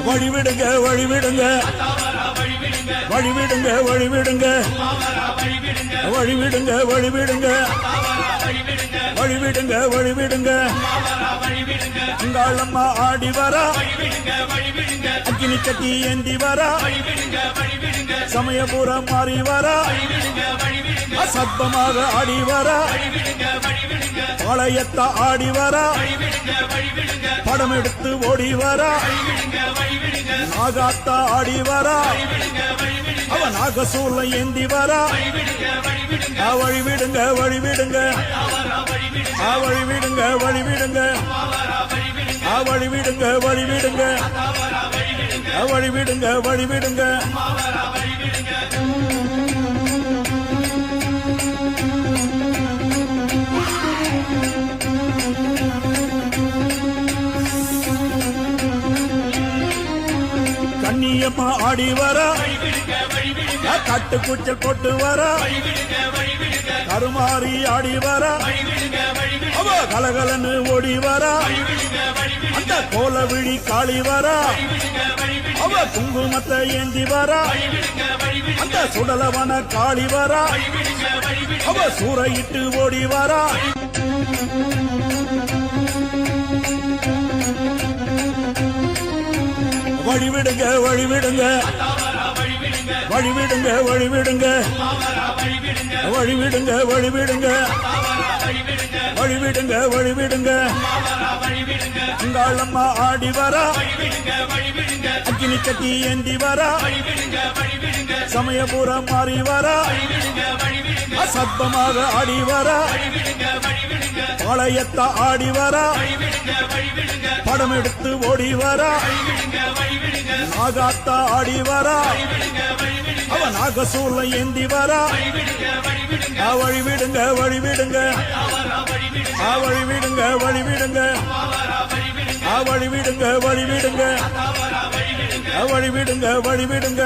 வழிவிடுங்க வழிவிடுங்க வழிவிடுங்க வழிவிடுங்க வழிவிடுங்க வழிவிடுங்க வழிவிடுங்க வழிவிடுங்க அங்காளம்மா ஆடி வரா அக்கினி கட்டி ஏந்தி வரா சமயபுரம் மாறி வரா அசத்தமாக ஆடி வரா பாளையத்த ஆடி வரா படம் எடுத்து ஓடி வரா நாகாத்தா ஆடி வரா அவன் நாகசூல ஏந்தி வரா வழிவிடுங்க வழிவிடுங்க வழிவிடுங்க வழிவிடுங்க வழிவிடுங்க வழிவிடுங்க வழிவிடுங்க வழிவிடுங்க கண்ணியம்மா ஆடி வரா கட்டு கூச்சல் போட்டு வரா கருமாறி ஆடி வரா அவ கலகலன்னு ஓடி வரா அந்த கோல விழி காளி வரா அவ குங்குமத்தை ஏந்தி வரா அந்த சுடலவன காளி வரா அவ சூறையிட்டு ஓடி வரா வழிவிடுங்க வழிவிடுங்க வழிவிடுங்க வழிவிடுங்க வழிவிடுங்க வழிவிடுங்க வழிவிடுங்க வழிவிடுங்க அங்காளம்மா ஆடி வரா அக்கினி கட்டி ஏந்தி வரா சமயபுரம் மாறி வரா அசத்தமாக ஆடி வரா பாளையத்த ஆடி வரா படம் எடுத்து ஓடி வரா நாகாத்தா ஆடி வரா அவன் நாகசூல ஏந்தி வரா வழிவிடுங்க வழிவிடுங்க வழிவிடுங்க வழிவிடுங்க வழிவிடுங்க வழிவிடுங்க வழிவிடுங்க வழிவிடுங்க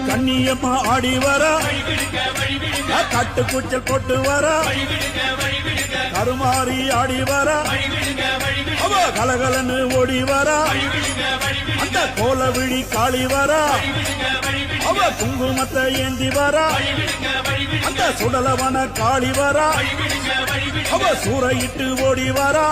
கண்ணியம்மா ஆடி வரா கட்டு கூச்சல் போட்டு வரா கருமாறி ஆடி வரா அவ கலகலன்னு ஓடி வரா அந்த கோல விழி காளி வரா அவ குங்குமத்தை ஏந்தி வரா அந்த சுடலவன காளி வரா அவ சூறையிட்டு ஓடி வரா